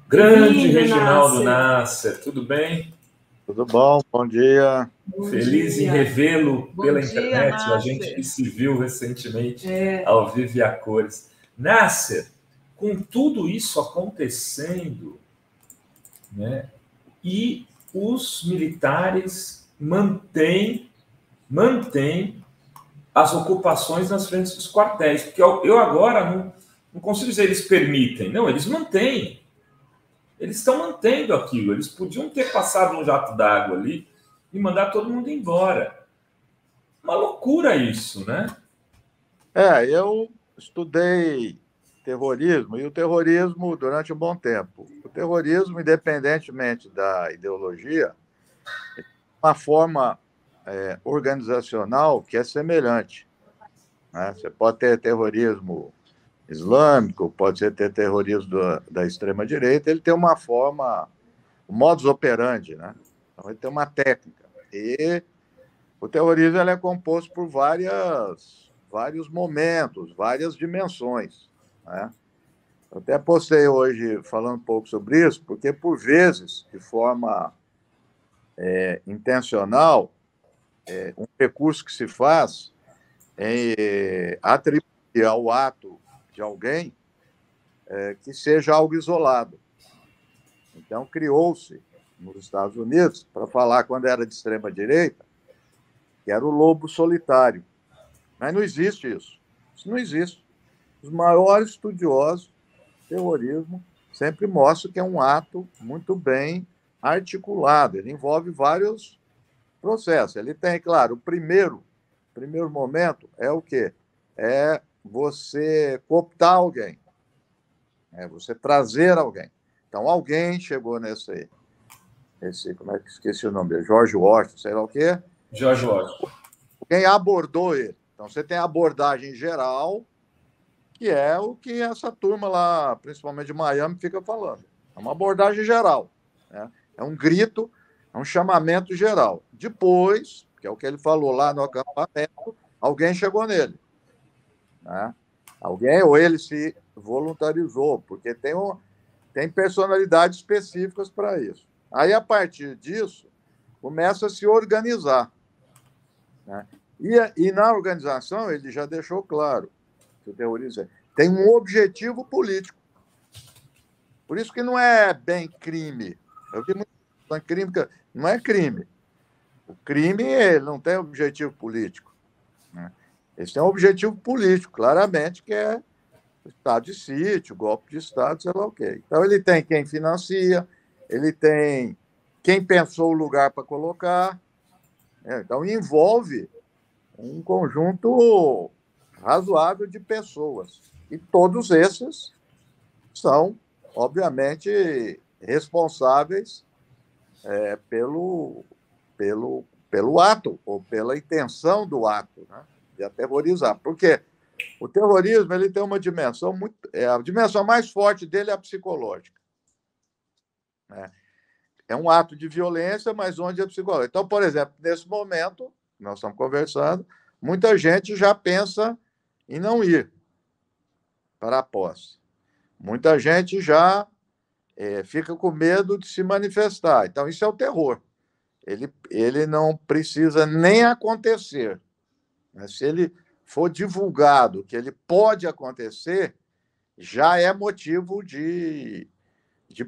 Grande Bem-vindo, Reginaldo Nasser. Nasser, tudo bem? Tudo bom? Bom dia. Bom Feliz em dia. revê-lo Bom pela dia, internet, a gente que Nasser. se viu recentemente É, ao vivo e a cores. Nasser, com tudo isso acontecendo, né, e os militares mantêm as ocupações nas frentes dos quartéis, porque eu agora não consigo dizer eles permitem, não, eles mantêm. Eles estão mantendo aquilo. Eles podiam ter passado um jato d'água ali e mandar todo mundo embora. Uma loucura isso, né? Eu estudei terrorismo e o terrorismo durante um bom tempo. O terrorismo, independentemente da ideologia, é uma forma organizacional que é semelhante, né? Você pode ter terrorismo islâmico, pode ser ter terrorismo da extrema-direita, ele tem uma forma, um modus operandi, né? Então, ele tem uma técnica. E o terrorismo ele é composto por vários momentos, várias dimensões, né? Eu até postei hoje falando um pouco sobre isso, porque, por vezes, de forma intencional, um recurso que se faz é atribuir ao ato de alguém que seja algo isolado. Então, criou-se nos Estados Unidos, para falar quando era de extrema-direita, que era o lobo solitário. Mas não existe isso. Isso não existe. Os maiores estudiosos do terrorismo sempre mostram que é um ato muito bem articulado. Ele envolve vários processos. Ele tem, claro, o primeiro momento é o quê? É você cooptar alguém, é você trazer alguém. Então, alguém chegou como é que esqueci o nome dele? George Washington, sei lá o quê. George Washington. Quem abordou ele? Então, você tem a abordagem geral, que é o que essa turma lá, principalmente de Miami, fica falando. É uma abordagem geral, né? É um grito, é um chamamento geral. Depois, que é o que ele falou lá no acampamento, alguém chegou nele, né? Alguém, ou ele se voluntarizou, porque tem personalidades específicas para isso. Aí, a partir disso, começa a se organizar, né? E na organização, ele já deixou claro que o terrorismo tem um objetivo político. Por isso que não é bem crime. Eu vi muito crime, não é crime. O crime ele não tem objetivo político, né? Eles têm um objetivo político, claramente, que é o estado de sítio, golpe de Estado, sei lá o quê. Então, ele tem quem financia, ele tem quem pensou o lugar para colocar, né? Então, envolve um conjunto razoável de pessoas. E todos esses são, obviamente, responsáveis pelo ato, ou pela intenção do ato, né, de aterrorizar. Porque o terrorismo ele tem uma dimensão muito. A dimensão mais forte dele é a psicológica, né? É um ato de violência, mas onde é psicológico. Então, por exemplo, nesse momento, nós estamos conversando, muita gente já pensa em não ir para a posse. Muita gente já fica com medo de se manifestar. Então, isso é o terror. Ele não precisa nem acontecer, né? Se ele for divulgado que ele pode acontecer, já é motivo de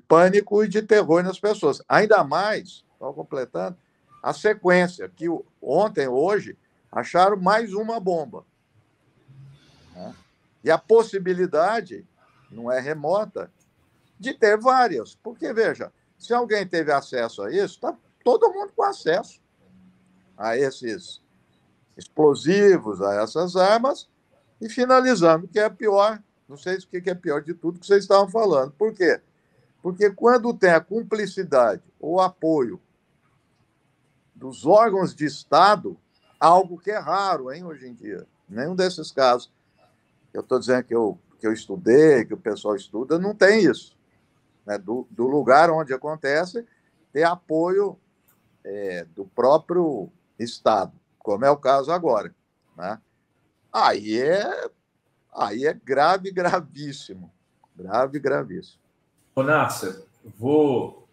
pânico e de terror nas pessoas. Ainda mais, só completando, a sequência, que ontem, hoje, acharam mais uma bomba, né? E a possibilidade, não é remota, de ter várias. Porque, veja, se alguém teve acesso a isso, está todo mundo com acesso a esses explosivos, a essas armas, e finalizando, que é pior, não sei o que é pior de tudo que vocês estavam falando. Por quê? Porque quando tem a cumplicidade ou apoio dos órgãos de Estado, algo que é raro, hein, hoje em dia. Nenhum desses casos, eu estou dizendo que eu estudei, que o pessoal estuda, não tem isso, né? Do lugar onde acontece, ter apoio do próprio Estado, como é o caso agora, né? Aí é, aí é grave, gravíssimo. Grave, gravíssimo. Ô, Nasser, vou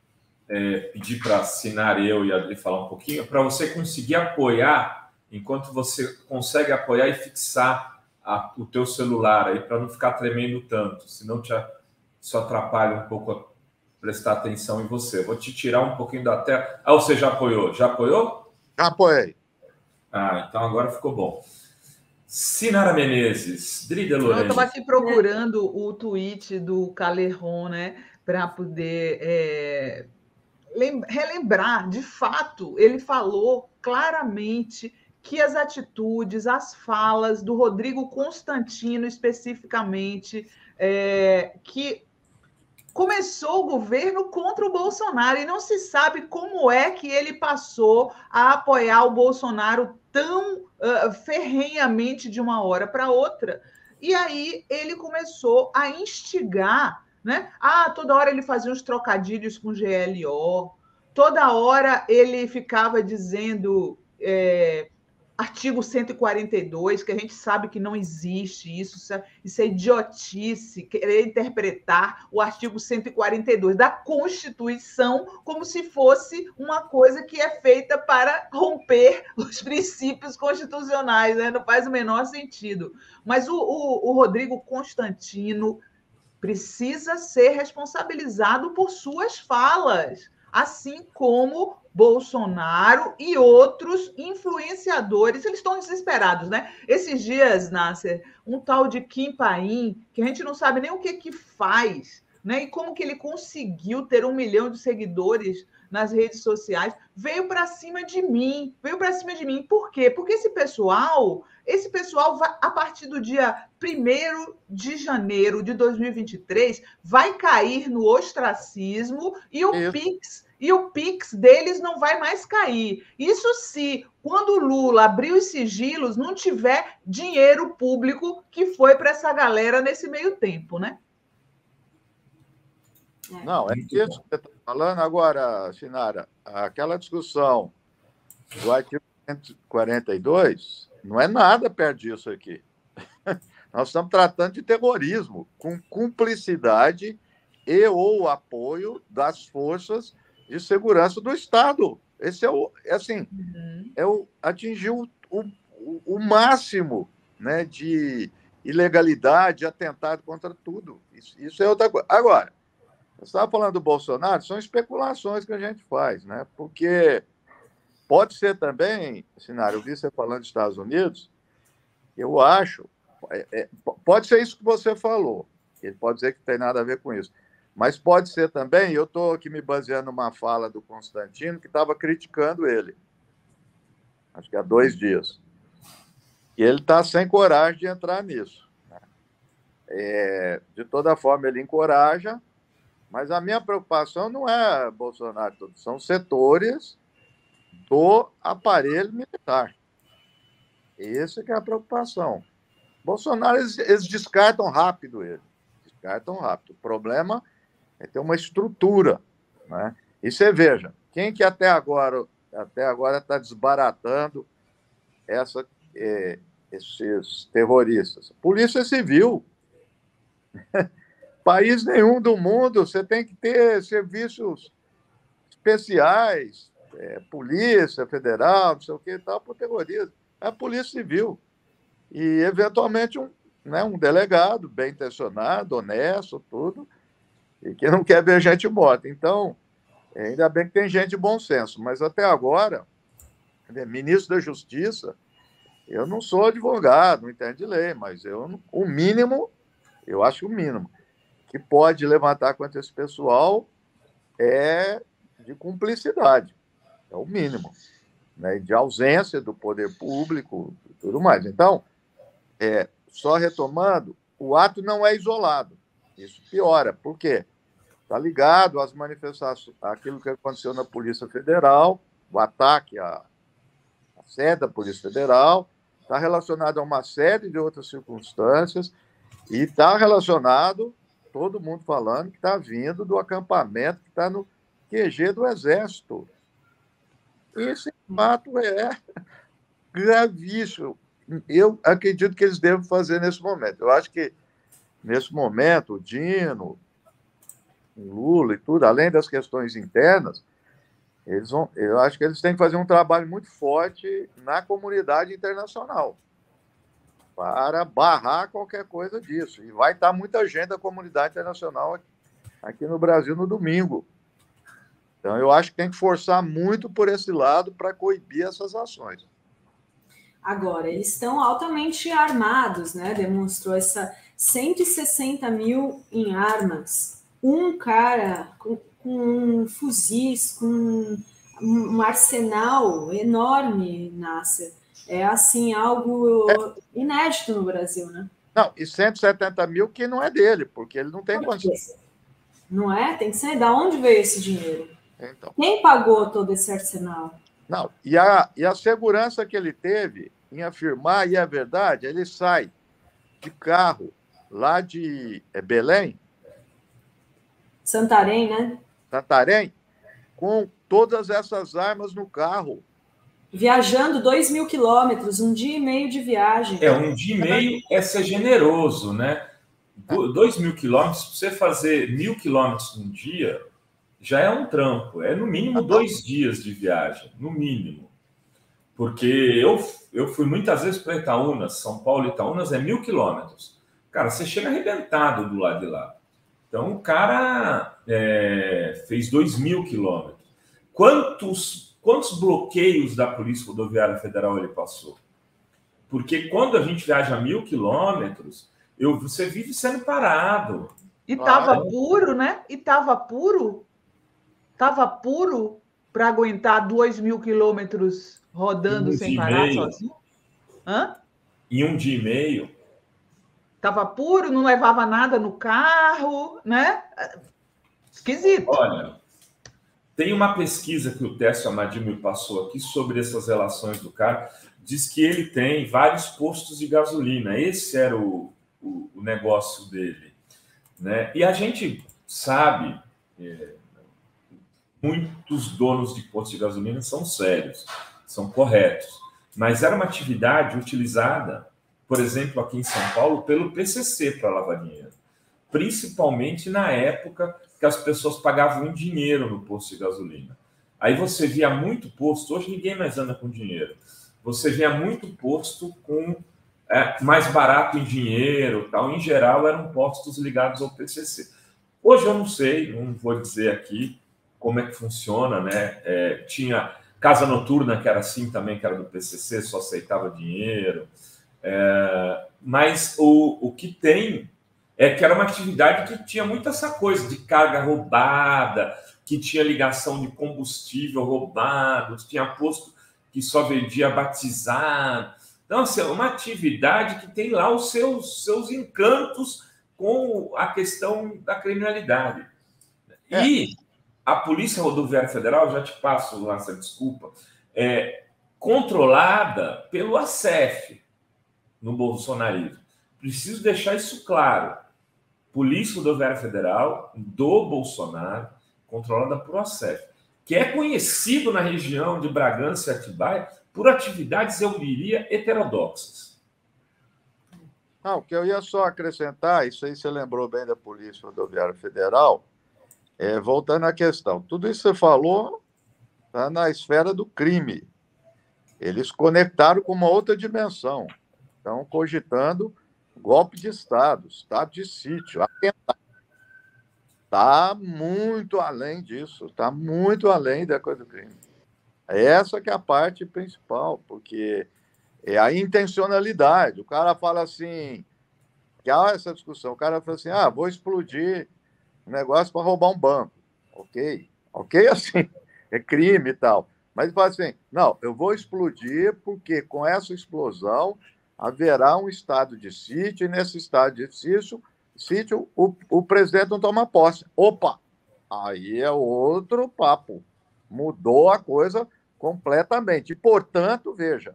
pedir para assinar eu e a Adri falar um pouquinho, para você conseguir apoiar, enquanto você consegue apoiar e fixar o teu celular aí, para não ficar tremendo tanto, senão isso atrapalha um pouco a prestar atenção em você. Vou te tirar um pouquinho da tela. Ah, você já apoiou? Já apoiou? Já apoiei. Ah, então agora ficou bom. Sinara Menezes, Drida Lorena. Eu estava aqui procurando o tweet do Caleron, né, para poder relembrar. De fato, ele falou claramente que as atitudes, as falas do Rodrigo Constantino, especificamente, que começou o governo contra o Bolsonaro e não se sabe como é que ele passou a apoiar o Bolsonaro tão ferrenhamente de uma hora para outra. E aí ele começou a instigar, né? Toda hora ele fazia uns trocadilhos com GLO, toda hora ele ficava dizendo artigo 142, que a gente sabe que não existe isso é idiotice, querer interpretar o artigo 142 da Constituição como se fosse uma coisa que é feita para romper os princípios constitucionais, né? Não faz o menor sentido. Mas o Rodrigo Constantino precisa ser responsabilizado por suas falas, assim como Bolsonaro e outros influenciadores. Eles estão desesperados, né? Esses dias, Nasser, um tal de Kim Paim, que a gente não sabe nem o que faz, né? E como que ele conseguiu ter 1 milhão de seguidores nas redes sociais, veio para cima de mim. Por quê? Porque esse pessoal vai, a partir do dia 1º de janeiro de 2023, vai cair no ostracismo e o Pix deles não vai mais cair. Isso se, quando o Lula abrir os sigilos, não tiver dinheiro público que foi para essa galera nesse meio tempo, né? Não, é isso que você está falando agora, Sinara. Aquela discussão do artigo 142 não é nada perto disso aqui. Nós estamos tratando de terrorismo com cumplicidade e ou apoio das forças de segurança do Estado. Esse atingiu o máximo, né, de ilegalidade, atentado contra tudo. Isso é outra coisa. Agora, você estava falando do Bolsonaro, são especulações que a gente faz, né? Porque pode ser também, Sinara, eu vi você falando dos Estados Unidos, eu acho, pode ser isso que você falou, ele pode dizer que não tem nada a ver com isso, mas pode ser também, eu estou aqui me baseando numa fala do Constantino, que estava criticando ele, acho que há 2 dias, e ele está sem coragem de entrar nisso, né? De toda forma, ele encoraja, mas a minha preocupação não é Bolsonaro, são setores do aparelho militar. Essa que é a preocupação. Bolsonaro, eles descartam rápido ele. Descartam rápido. O problema é ter uma estrutura, né? E você veja, quem que até agora está desbaratando esses terroristas? Polícia Civil. País nenhum do mundo, você tem que ter serviços especiais, Polícia Federal, não sei o que e tal, para o terrorismo. É a Polícia Civil. E, eventualmente, um delegado bem intencionado, honesto, tudo, e que não quer ver gente morta. Então, ainda bem que tem gente de bom senso, mas até agora, ministro da Justiça, eu não sou advogado, não entendo de lei, mas o mínimo, eu acho o mínimo, que pode levantar contra esse pessoal é de cumplicidade, é o mínimo, né? De ausência do poder público e tudo mais. Então, só retomando, o ato não é isolado, isso piora, por quê? Está ligado às manifestações, àquilo que aconteceu na Polícia Federal, o ataque à sede da Polícia Federal, está relacionado a uma série de outras circunstâncias e está relacionado, todo mundo falando, que está vindo do acampamento que está no QG do Exército. Esse fato é gravíssimo. Eu acredito que eles devem fazer nesse momento. Eu acho que, nesse momento, o Dino, Lula e tudo, além das questões internas, eu acho que eles têm que fazer um trabalho muito forte na comunidade internacional para barrar qualquer coisa disso. E vai estar muita gente da comunidade internacional aqui no Brasil no domingo. Então, eu acho que tem que forçar muito por esse lado para coibir essas ações. Agora, eles estão altamente armados, né? Demonstrou essa 160 mil em armas. Um cara com fuzis, com um arsenal enorme, Nasser. É, assim, algo inédito no Brasil, né? Não, e 170 mil que não é dele, porque ele não tem condição. Não é? Tem que ser. Da onde veio esse dinheiro? Então, quem pagou todo esse arsenal? Não, e a segurança que ele teve em afirmar, e é verdade, ele sai de carro lá de Belém, Santarém, né? Santarém, com todas essas armas no carro. Viajando 2.000 quilômetros, 1 dia e meio de viagem. 1 dia e meio é ser generoso, né? 2.000 quilômetros, para você fazer 1.000 quilômetros num dia, já é um trampo. É no mínimo 2 dias de viagem, no mínimo. Porque eu fui muitas vezes para Itaúnas, São Paulo e Itaúnas é 1.000 quilômetros. Cara, você chega arrebentado do lado de lá. Então, o cara fez 2.000 quilômetros. Quantos bloqueios da Polícia Rodoviária Federal ele passou? Porque quando a gente viaja 1.000 quilômetros, você vive sendo parado. E estava puro, né? E estava puro. Estava puro para aguentar 2.000 quilômetros rodando sem parar sozinho. Hã? Em 1 dia e meio. Estava puro, não levava nada no carro, né? Esquisito. Olha, tem uma pesquisa que o Técio Amadil me passou aqui sobre essas relações do cara. Diz que ele tem vários postos de gasolina. Esse era o negócio dele, né? E a gente sabe, muitos donos de postos de gasolina são sérios, são corretos. Mas era uma atividade utilizada, por exemplo, aqui em São Paulo, pelo PCC para lavar dinheiro. Principalmente na época que as pessoas pagavam em dinheiro no posto de gasolina. Aí você via muito posto, hoje ninguém mais anda com dinheiro. Você via muito posto com mais barato em dinheiro, tal. Em geral, eram postos ligados ao PCC. Hoje eu não sei, não vou dizer aqui como é que funciona, né? Tinha casa noturna que era assim também, que era do PCC, só aceitava dinheiro. Mas o que tem é que era uma atividade que tinha muito essa coisa de carga roubada, que tinha ligação de combustível roubado, tinha posto que só vendia batizado. Então, assim, é uma atividade que tem lá os seus encantos com a questão da criminalidade. E a Polícia Rodoviária Federal, já te passo essa desculpa, é controlada pelo ACF no bolsonarismo. Preciso deixar isso claro. Polícia Rodoviária Federal do Bolsonaro, controlada por ACF, que é conhecido na região de Bragança e Atibaia por atividades, eu diria, heterodoxas. Não, o que eu ia só acrescentar, isso aí você lembrou bem da Polícia Rodoviária Federal, voltando à questão, tudo isso que você falou está na esfera do crime. Eles conectaram com uma outra dimensão. Estão cogitando golpe de Estado de sítio, atentado. Está muito além disso, está muito além da coisa do crime. Essa que é a parte principal, porque é a intencionalidade. O cara fala assim, que há essa discussão, o cara fala assim, vou explodir um negócio para roubar um banco. Ok, assim, é crime e tal. Mas ele fala assim, não, eu vou explodir porque com essa explosão haverá um estado de sítio, e nesse estado de sítio o presidente não toma posse. Opa! Aí é outro papo. Mudou a coisa completamente. E, portanto, veja,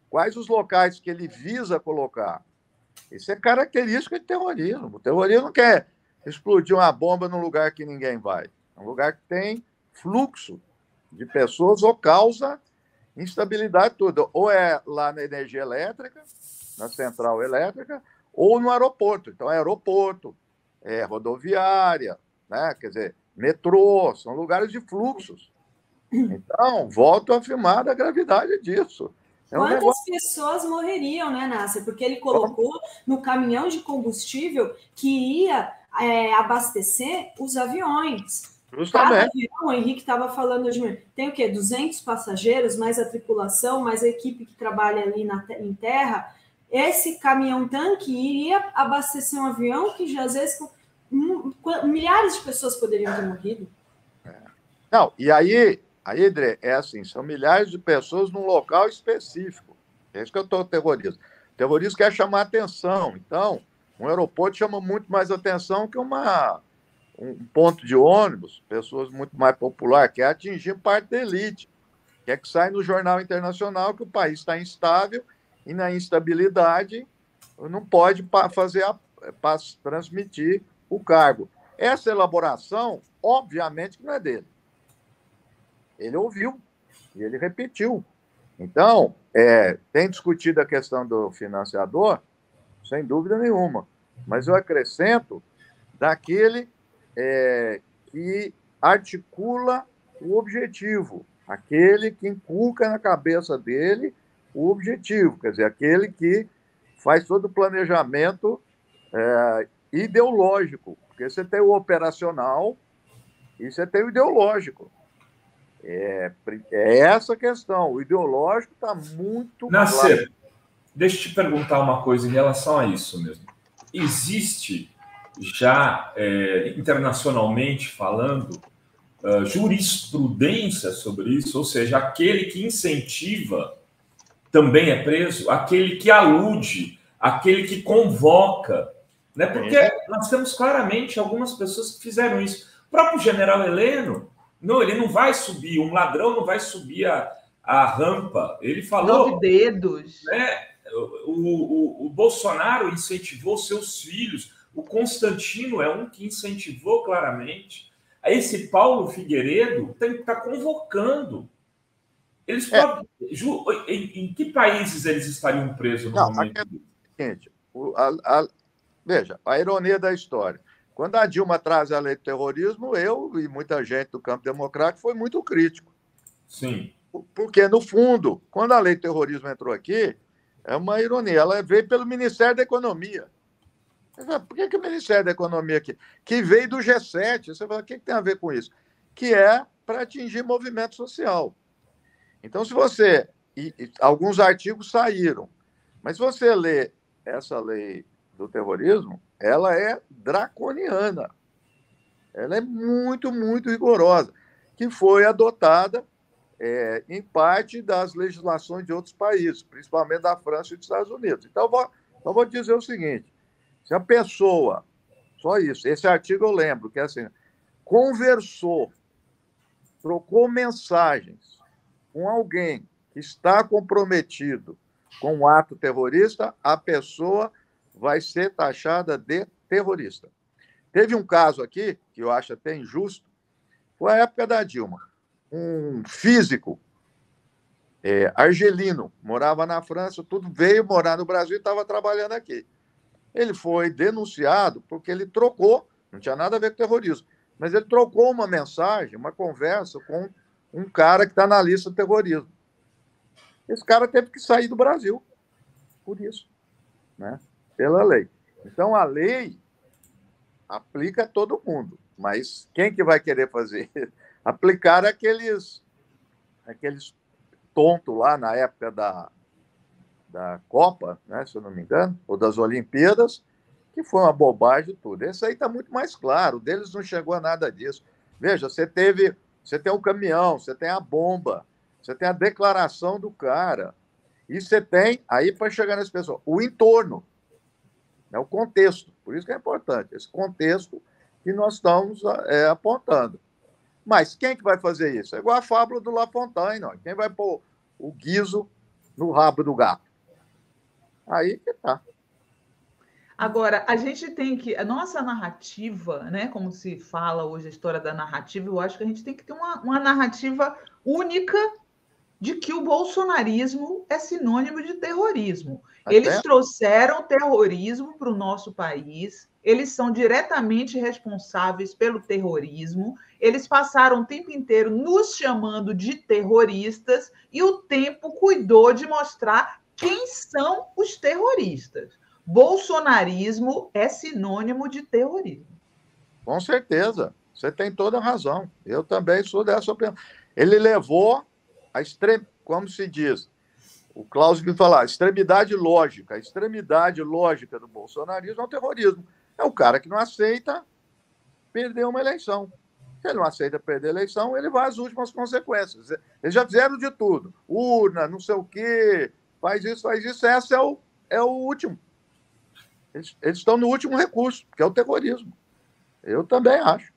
quais os locais que ele visa colocar? Isso é característica de terrorismo. O terrorismo não quer explodir uma bomba num lugar que ninguém vai. É um lugar que tem fluxo de pessoas ou causa instabilidade toda. Ou é lá na energia elétrica, na central elétrica, ou no aeroporto. Então, aeroporto, rodoviária, né? Quer dizer, metrô, são lugares de fluxos. Então, volto a afirmar da gravidade disso. Quantas pessoas morreriam, né, Nasser? Porque ele colocou no caminhão de combustível que ia abastecer os aviões. Justamente. Cada avião, o Henrique estava falando hoje, tem o quê? 200 passageiros, mais a tripulação, mais a equipe que trabalha ali em terra. Esse caminhão-tanque iria abastecer um avião que já, às vezes, milhares de pessoas poderiam ter morrido. Não, e aí, André, é assim, são milhares de pessoas num local específico. É isso que eu estou terrorismo. O terrorismo quer chamar atenção. Então, um aeroporto chama muito mais atenção que um ponto de ônibus, pessoas muito mais populares, quer atingir parte da elite. Quer que saia no jornal internacional que o país está instável e na instabilidade não pode transmitir o cargo. Essa elaboração, obviamente, que não é dele. Ele ouviu e ele repetiu. Então, tem discutido a questão do financiador, sem dúvida nenhuma, mas eu acrescento daquele que articula o objetivo, aquele que inculca na cabeça dele o objetivo, quer dizer, aquele que faz todo o planejamento ideológico, porque você tem o operacional e você tem o ideológico. É essa a questão. O ideológico está muito Nasser, claro. deixa eu te perguntar uma coisa em relação a isso mesmo. Existe já, internacionalmente falando, jurisprudência sobre isso? Ou seja, aquele que incentiva também é preso? Aquele que alude, aquele que convoca, né? Porque nós temos claramente algumas pessoas que fizeram isso. O próprio general Heleno, ele não vai subir, um ladrão não vai subir a rampa. Ele falou... 9 dedos. Né, o Bolsonaro incentivou seus filhos, o Constantino é um que incentivou claramente. Esse Paulo Figueiredo tem que estar convocando. Eles podem... Em que países eles estariam presos no momento? Gente, veja, a ironia da história. Quando a Dilma traz a lei do terrorismo, eu e muita gente do campo democrático foi muito crítico. Sim. Porque, no fundo, quando a lei do terrorismo entrou aqui, é uma ironia, ela veio pelo Ministério da Economia. Por que o Ministério da Economia aqui? Que veio do G7. Você fala, o que tem a ver com isso? Que é para atingir movimento social. Então, se você... alguns artigos saíram, mas se você lê essa lei do terrorismo, ela é draconiana. Ela é muito, muito rigorosa, que foi adotada em parte das legislações de outros países, principalmente da França e dos Estados Unidos. Então, eu vou dizer o seguinte, se a pessoa, só isso, esse artigo eu lembro, que é assim, conversou, trocou mensagens com alguém que está comprometido com um ato terrorista, a pessoa vai ser taxada de terrorista. Teve um caso aqui, que eu acho até injusto, foi a época da Dilma. Um físico argelino, morava na França, veio morar no Brasil e estava trabalhando aqui. Ele foi denunciado porque ele trocou, não tinha nada a ver com terrorismo, mas ele trocou uma mensagem, uma conversa com um cara que está na lista do terrorismo. Esse cara teve que sair do Brasil por isso, né? Pela lei. Então, a lei aplica a todo mundo, mas quem que vai querer fazer? Aplicar aqueles tontos lá na época da Copa, né, se eu não me engano, ou das Olimpíadas, que foi uma bobagem tudo. Esse aí está muito mais claro, o deles não chegou a nada disso. Veja, você tem um caminhão, você tem a bomba, você tem a declaração do cara, e você tem, aí para chegar nessa pessoa, o entorno, né, o contexto. Por isso que é importante, esse contexto que nós estamos apontando. Mas quem que vai fazer isso? É igual a fábula do La Fontaine, ó. Quem vai pôr o guiso no rabo do gato? Aí que tá. Agora, a gente tem que... A nossa narrativa, né, como se fala hoje a história da narrativa, eu acho que a gente tem que ter uma narrativa única de que o bolsonarismo é sinônimo de terrorismo. Eles trouxeram terrorismo para o nosso país, eles são diretamente responsáveis pelo terrorismo, eles passaram o tempo inteiro nos chamando de terroristas e o tempo cuidou de mostrar quem são os terroristas. Bolsonarismo é sinônimo de terrorismo. Com certeza, você tem toda a razão. Eu também sou dessa opinião. Ele levou a como se diz, o Klaus me falar, a extremidade lógica. A extremidade lógica do bolsonarismo é o terrorismo. É o cara que não aceita perder uma eleição. Se ele não aceita perder a eleição, ele vai às últimas consequências. Eles já fizeram de tudo. Urna, não sei o quê, faz isso. Esse é o último. Eles estão no último recurso, que é o terrorismo. Eu também acho.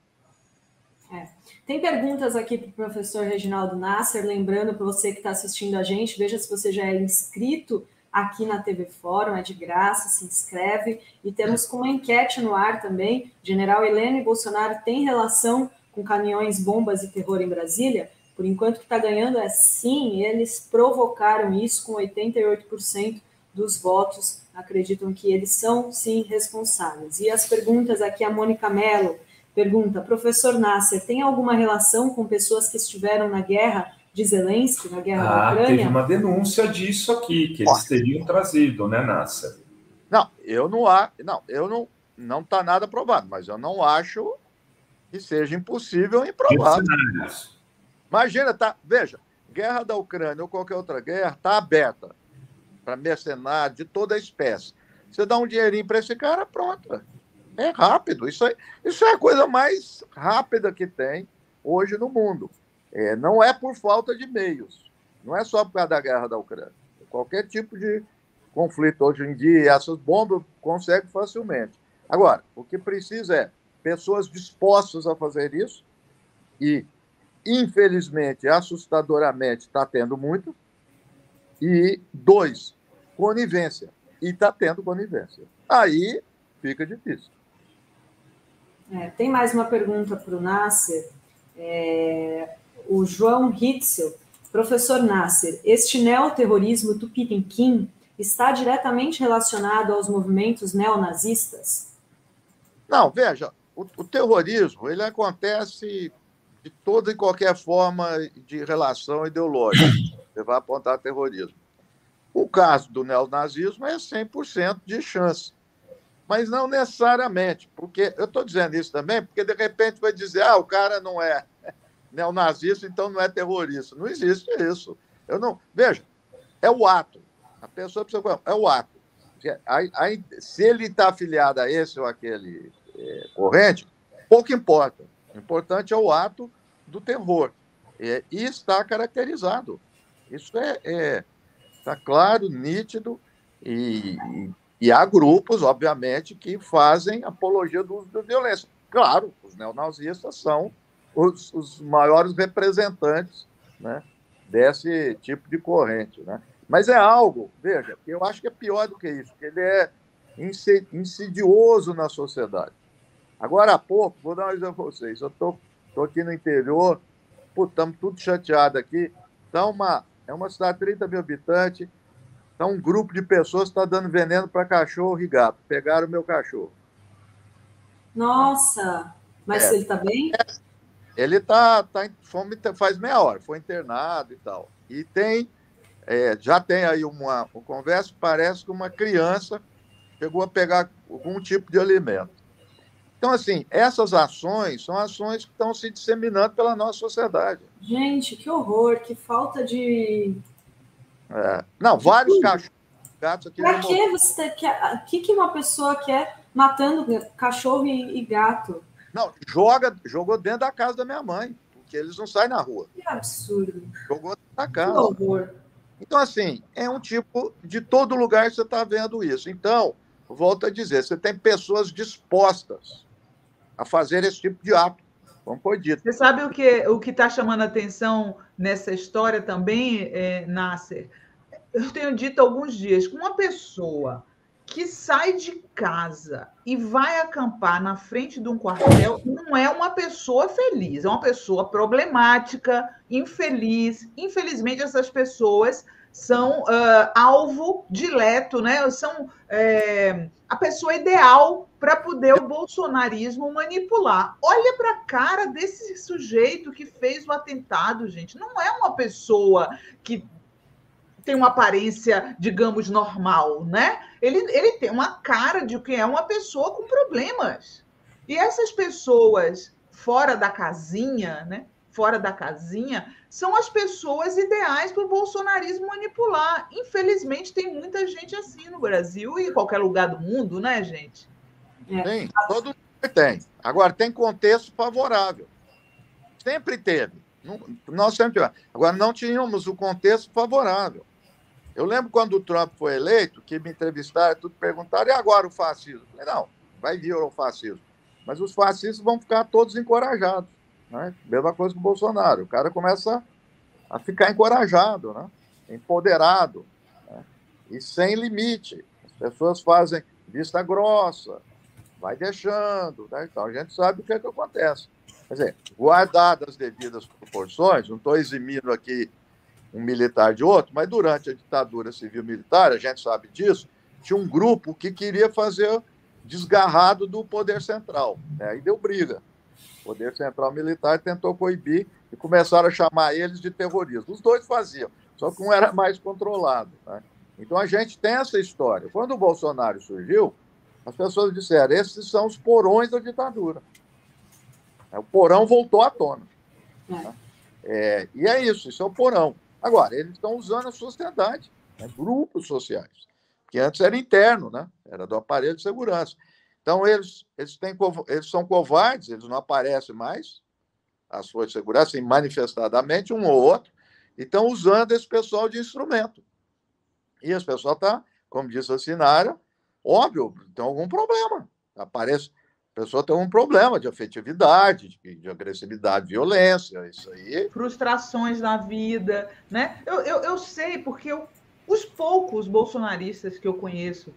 Tem perguntas aqui para o professor Reginaldo Nasser, lembrando para você que está assistindo a gente, veja se você já é inscrito aqui na TV Fórum, é de graça, se inscreve. E temos com uma enquete no ar também, General Heleno e Bolsonaro têm relação com caminhões, bombas e terror em Brasília? Por enquanto, o que está ganhando é sim, eles provocaram isso com 88% dos votos, acreditam que eles são, sim, responsáveis. E as perguntas aqui, a Mônica Mello pergunta, professor Nasser, tem alguma relação com pessoas que estiveram na guerra de Zelensky, na guerra da Ucrânia? Teve uma denúncia disso aqui, que eles teriam trazido, né, Nasser? Não está nada provado, mas eu não acho que seja impossível e improvável. Imagina, veja, guerra da Ucrânia ou qualquer outra guerra está aberta para mercenário de toda a espécie. Você dá um dinheirinho para esse cara, pronto. É rápido. Isso é a coisa mais rápida que tem hoje no mundo. Não é por falta de meios. Não é só por causa da guerra da Ucrânia. Qualquer tipo de conflito hoje em dia, essas bombas conseguem facilmente. Agora, o que precisa é pessoas dispostas a fazer isso e, infelizmente, assustadoramente, está tendo muito. E, 2, conivência. E está tendo conivência. Aí fica difícil. Tem mais uma pergunta para o Nasser. O João Hitzel. Professor Nasser, este neoterrorismo tupiniquim está diretamente relacionado aos movimentos neonazistas? Não, veja, o terrorismo ele acontece de toda e qualquer forma de relação ideológica. Você vai apontar terrorismo. O caso do neonazismo é 100% de chance. Mas não necessariamente, porque eu estou dizendo isso também, porque de repente vai dizer, o cara não é neonazista, então não é terrorista. Não existe isso. Veja, é o ato. A pessoa precisa... É o ato. Se ele está afiliado a esse ou aquele corrente, pouco importa. O importante é o ato do terror. E está caracterizado. Isso está claro, nítido, e há grupos, obviamente, que fazem apologia do uso da violência. Claro, os neonazistas são os maiores representantes, né, desse tipo de corrente. Né? Mas é algo, veja, eu acho que é pior do que isso, porque ele é insidioso na sociedade. Agora há pouco, vou dar um exemplo para vocês, eu estou aqui no interior, estamos tudo chateado aqui, é uma cidade de 30 mil habitantes, então um grupo de pessoas está dando veneno para cachorro e gato, pegaram o meu cachorro. Nossa, mas ele está bem? Ele faz meia hora, foi internado e tal. E já tem aí uma conversa, parece que uma criança chegou a pegar algum tipo de alimento. Então, assim, essas ações são ações que estão se disseminando pela nossa sociedade. Gente, que horror, que falta de... Não, vários cachorros, gatos aqui... Para que você quer... O que uma pessoa quer matando cachorro e gato? Não, jogou dentro da casa da minha mãe, porque eles não saem na rua. Que absurdo. Jogou dentro da casa. Que horror. Então, assim, é um tipo... De todo lugar você está vendo isso. Então, volto a dizer, você tem pessoas dispostas a fazer esse tipo de ato, como foi dito. Você sabe o que está chamando a atenção nessa história também, Nasser? Eu tenho dito há alguns dias que uma pessoa que sai de casa e vai acampar na frente de um quartel não é uma pessoa feliz, é uma pessoa problemática, infeliz. Infelizmente, essas pessoas são alvo dileto, né? São a pessoa ideal para poder o bolsonarismo manipular. Olha para a cara desse sujeito que fez o atentado, gente. Não é uma pessoa que tem uma aparência, digamos, normal, né? Ele tem uma cara de que é uma pessoa com problemas. E essas pessoas fora da casinha, né? Fora da casinha, são as pessoas ideais para o bolsonarismo manipular. Infelizmente, tem muita gente assim no Brasil e em qualquer lugar do mundo, né, gente? Sim, todo mundo tem. Agora, tem contexto favorável. Sempre teve. Nós sempre tivemos. Agora, não tínhamos o contexto favorável. Eu lembro quando o Trump foi eleito, que me entrevistaram, tudo perguntaram, e agora o fascismo? Eu falei, não, vai vir o fascismo. Mas os fascistas vão ficar todos encorajados. Né? Mesma coisa que o Bolsonaro. O cara começa a ficar encorajado, né? Empoderado, né? E sem limite. As pessoas fazem vista grossa, vai deixando. Né? Então, a gente sabe o que é que acontece. Quer dizer, guardadas as devidas proporções, não estou eximindo aqui um militar de outro, mas durante a ditadura civil-militar, a gente sabe disso, tinha um grupo que queria fazer desgarrado do poder central. Né? Aí deu briga. O poder central militar tentou coibir e começaram a chamar eles de terroristas. Os dois faziam, só que um era mais controlado. Né? Então a gente tem essa história. Quando o Bolsonaro surgiu, as pessoas disseram, esses são os porões da ditadura. O porão voltou à tona. Né? E é isso é o porão. Agora, eles estão usando a sociedade, né? Grupos sociais, que antes era interno, né? Era do aparelho de segurança. Então, eles são covardes, eles não aparecem mais, as forças de segurança, manifestadamente, um ou outro, e estão usando esse pessoal de instrumento. E esse pessoal está, como disse a Sinara, óbvio, tem algum problema. A pessoa tem um problema de afetividade, de agressividade, violência, isso aí. Frustrações na vida, né? Eu sei, porque os poucos bolsonaristas que eu conheço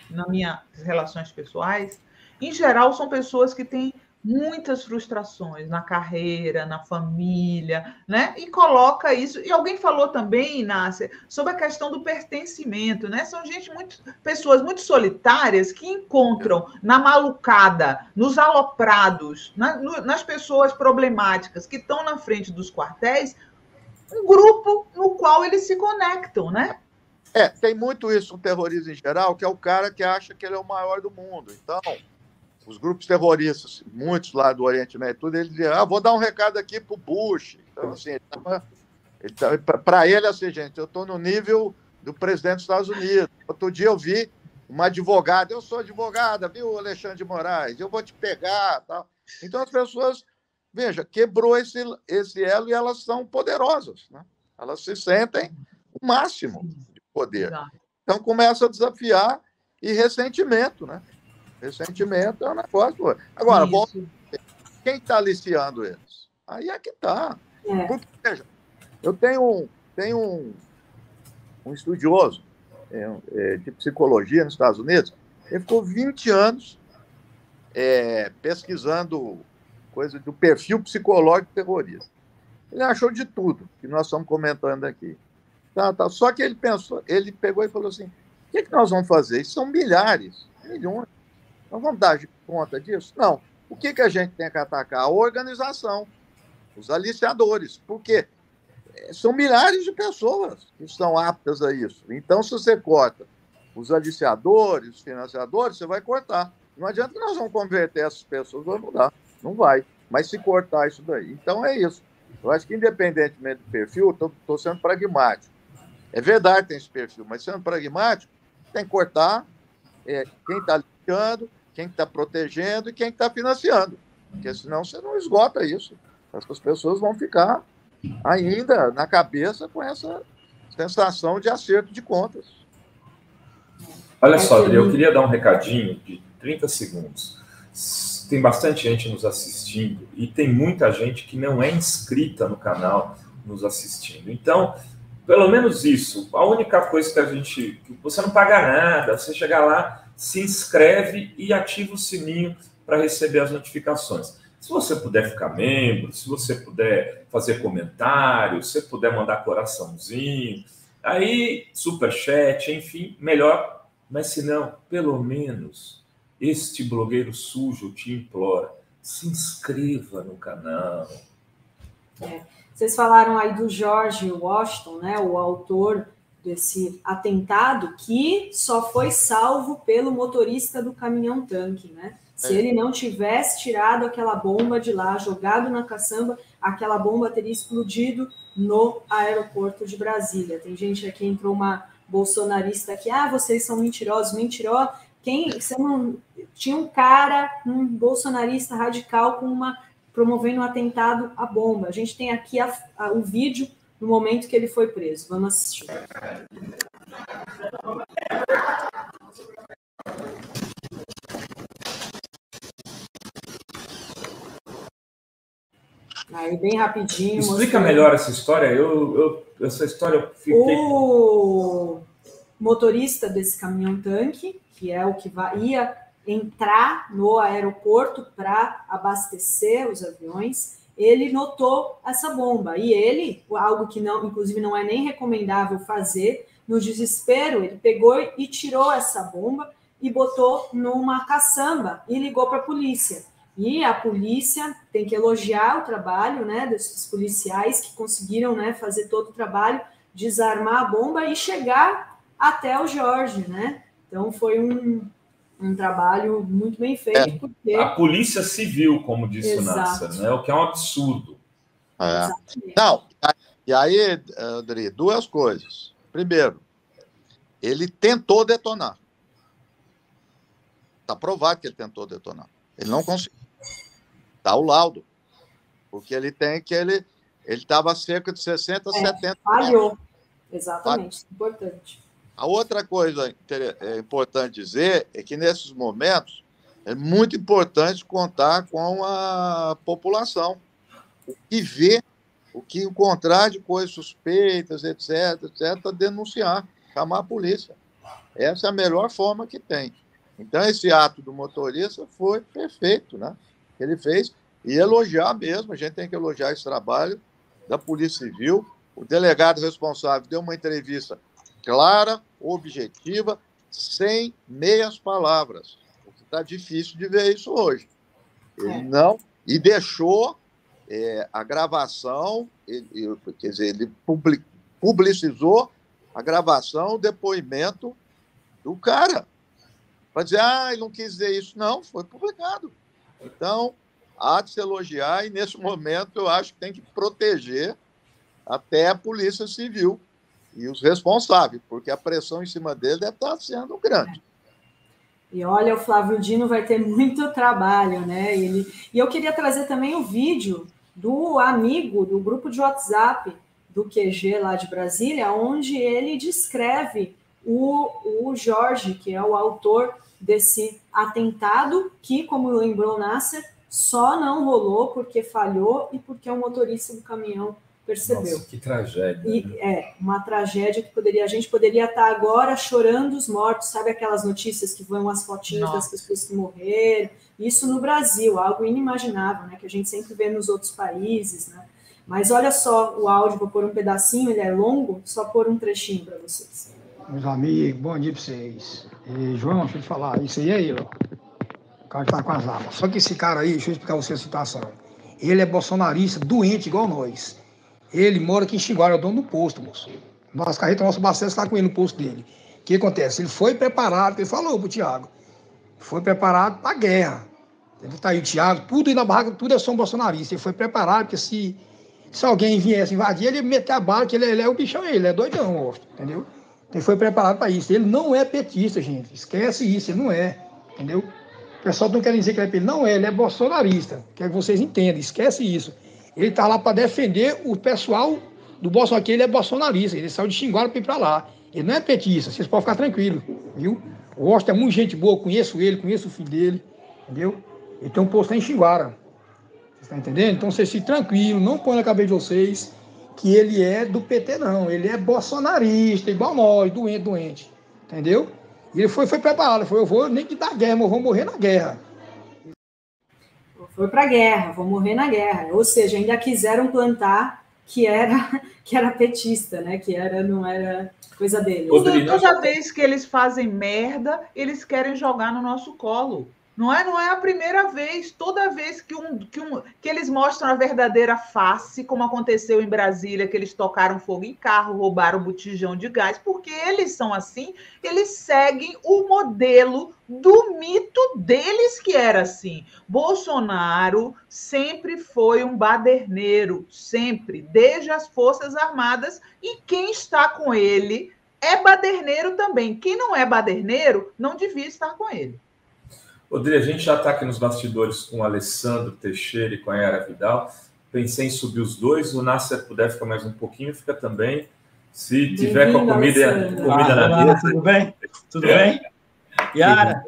nas minhas relações pessoais, em geral, são pessoas que têm muitas frustrações na carreira, na família, né? E coloca isso. E alguém falou também, Inácia, sobre a questão do pertencimento, né? São pessoas muito solitárias que encontram na malucada, nos aloprados, nas pessoas problemáticas que estão na frente dos quartéis, um grupo no qual eles se conectam, né? Tem muito isso no terrorismo em geral, que é o cara que acha que ele é o maior do mundo. Então, os grupos terroristas, muitos lá do Oriente Médio, tudo, ele dizia, vou dar um recado aqui para o Bush. Então, assim, para ele, assim, gente, eu estou no nível do presidente dos Estados Unidos. Outro dia eu vi uma advogada, eu sou advogada, viu, Alexandre de Moraes, eu vou te pegar, tal. Então, as pessoas, veja, quebrou esse elo e elas são poderosas, né? Elas se sentem o máximo de poder. Então, começa a desafiar e ressentimento, né? Ressentimento é um negócio. Agora, quem está aliciando eles? Aí é que está. Porque, veja, eu tenho um estudioso de psicologia nos Estados Unidos, ele ficou 20 anos pesquisando coisa do perfil psicológico terrorista. Ele achou de tudo que nós estamos comentando aqui. Tá. Só que ele pegou e falou assim, o que nós vamos fazer? Isso são milhares, milhões. Nós vamos dar conta disso? Não. O que a gente tem que atacar? A organização, os aliciadores. Por quê? São milhares de pessoas que estão aptas a isso. Então, se você corta os aliciadores, os financiadores, você vai cortar. Não adianta que nós vamos converter essas pessoas, vai mudar. Não vai. Mas se cortar isso daí. Então, é isso. Eu acho que, independentemente do perfil, estou sendo pragmático. É verdade que tem esse perfil, mas sendo pragmático, tem que cortar quem está aliciando, quem está protegendo e quem está financiando. Porque senão você não esgota isso. Essas pessoas vão ficar ainda na cabeça com essa sensação de acerto de contas. Olha só, Adri, eu queria dar um recadinho de 30 segundos. Tem bastante gente nos assistindo e tem muita gente que não é inscrita no canal nos assistindo. Então, pelo menos isso. A única coisa que você não paga nada, você chega lá, se inscreve e ativa o sininho para receber as notificações. Se você puder ficar membro, se você puder fazer comentários, se você puder mandar coraçãozinho, Aí, superchat, enfim, melhor. Mas se não, pelo menos, este blogueiro sujo te implora, se inscreva no canal. Vocês falaram aí do George Washington, né, o autor desse atentado, que só foi salvo pelo motorista do caminhão-tanque, né? Se ele não tivesse tirado aquela bomba de lá, jogado na caçamba, aquela bomba teria explodido no aeroporto de Brasília. Tem gente aqui, entrou uma bolsonarista aqui, vocês são mentirosos, mentirosos. Tinha um cara, um bolsonarista radical promovendo um atentado à bomba. A gente tem aqui o vídeo no momento que ele foi preso. Vamos assistir. Aí, bem rapidinho. Explica melhor essa história. Essa história eu fiquei... O motorista desse caminhão-tanque, que é o que ia entrar no aeroporto para abastecer os aviões, ele notou essa bomba. E ele, algo que não, inclusive não é nem recomendável fazer, no desespero, ele pegou e tirou essa bomba e botou numa caçamba e ligou para a polícia. E a polícia tem que elogiar o trabalho, né, desses policiais que conseguiram, né, fazer todo o trabalho, desarmar a bomba e chegar até o Jorge, né? Então foi um trabalho muito bem feito. Porque... A polícia civil, como disse o Nasser, né? O que é um absurdo. Não, e aí, André, duas coisas. Primeiro, ele tentou detonar. Está provado que ele tentou detonar. Ele não conseguiu. Está o laudo. Porque ele estava a cerca de 60, 70. Falhou. Exatamente. Importante. A outra coisa importante dizer é que, nesses momentos, é muito importante contar com a população. O que vê, o que encontrar de coisas suspeitas, etc., denunciar, chamar a polícia. Essa é a melhor forma que tem. Então, esse ato do motorista foi perfeito, né? Ele fez, e elogiar mesmo, a gente tem que elogiar esse trabalho da Polícia Civil. O delegado responsável deu uma entrevista clara, objetiva, sem meias palavras. Porque está difícil de ver isso hoje. Ele não... E deixou a gravação, quer dizer, ele publicizou a gravação, o depoimento do cara. Para dizer, ele não quis dizer isso. Não, foi publicado. Então, há de se elogiar, e nesse momento eu acho que tem que proteger até a Polícia Civil e os responsáveis, porque a pressão em cima dele deve estar sendo grande. E olha, o Flávio Dino vai ter muito trabalho, né? E eu queria trazer também o vídeo do amigo do grupo de WhatsApp do QG lá de Brasília, onde ele descreve o Jorge, que é o autor desse atentado, que, como lembrou o Nasser, só não rolou porque falhou e porque o motorista do caminhão percebeu. Nossa, que tragédia. E uma tragédia que a gente poderia estar agora chorando os mortos, sabe aquelas notícias que vão as fotinhas das pessoas que morreram? Isso no Brasil, algo inimaginável, né? Que a gente sempre vê nos outros países, né? Mas olha só o áudio, vou pôr um pedacinho, ele é longo, só pôr um trechinho para vocês. Meus amigos, bom dia para vocês. E, João, deixa eu te falar, isso aí, ó, o cara que tá com as armas. Só que esse cara aí, deixa eu explicar a você a situação. Ele é bolsonarista, doente igual nós. Ele mora aqui em Xinguara, é o dono do posto, moço. Nossa carreta, nosso Bacesso está com ele no posto dele. O que acontece? Ele foi preparado, ele falou pro Thiago, foi preparado para a guerra. Ele tá aí o Thiago, tudo aí na barraca, tudo é só um bolsonarista. Ele foi preparado, porque se alguém viesse invadir, ele ia meter a bala, que ele é o bichão, ele é doidão, moço, entendeu? Ele foi preparado para isso. Ele não é petista, gente. Esquece isso, ele não é, entendeu? O pessoal não quer dizer que ele é petista. Não é, ele é bolsonarista. Quero que vocês entendam, esquece isso. Ele está lá para defender o pessoal do Bolsonaro, que ele é bolsonarista. Ele saiu de Xinguara para ir para lá. Ele não é petista, vocês podem ficar tranquilos, viu? O Washington é muito gente boa, conheço ele, conheço o filho dele, entendeu? Ele tem um posto lá em Xinguara. Vocês estão entendendo? Então vocês fiquem tranquilos, não põem na cabeça de vocês que ele é do PT, não. Ele é bolsonarista, igual nós, doente, entendeu? E ele foi preparado, ele falou, eu vou nem que dar guerra, mas eu vou morrer na guerra. Foi para a guerra, vou morrer na guerra. Ou seja, ainda quiseram plantar que era petista, né? Que não era coisa dele. Toda vez que eles fazem merda, eles querem jogar no nosso colo. Não é a primeira vez. Toda vez que eles mostram a verdadeira face, como aconteceu em Brasília, que eles tocaram fogo em carro, roubaram botijão de gás, porque eles são assim, eles seguem o modelo do mito deles que era assim. Bolsonaro sempre foi um baderneiro, sempre, desde as Forças Armadas, e quem está com ele é baderneiro também. Quem não é baderneiro não devia estar com ele. Rodrigo, a gente já está aqui nos bastidores com o Alessandro Teixeira e com a Yara Vidal. Pensei em subir os dois. O Nasser puder ficar mais um pouquinho, fica também. Se tiver com a comida na mesa. Tudo bem? Tudo bem? Yara?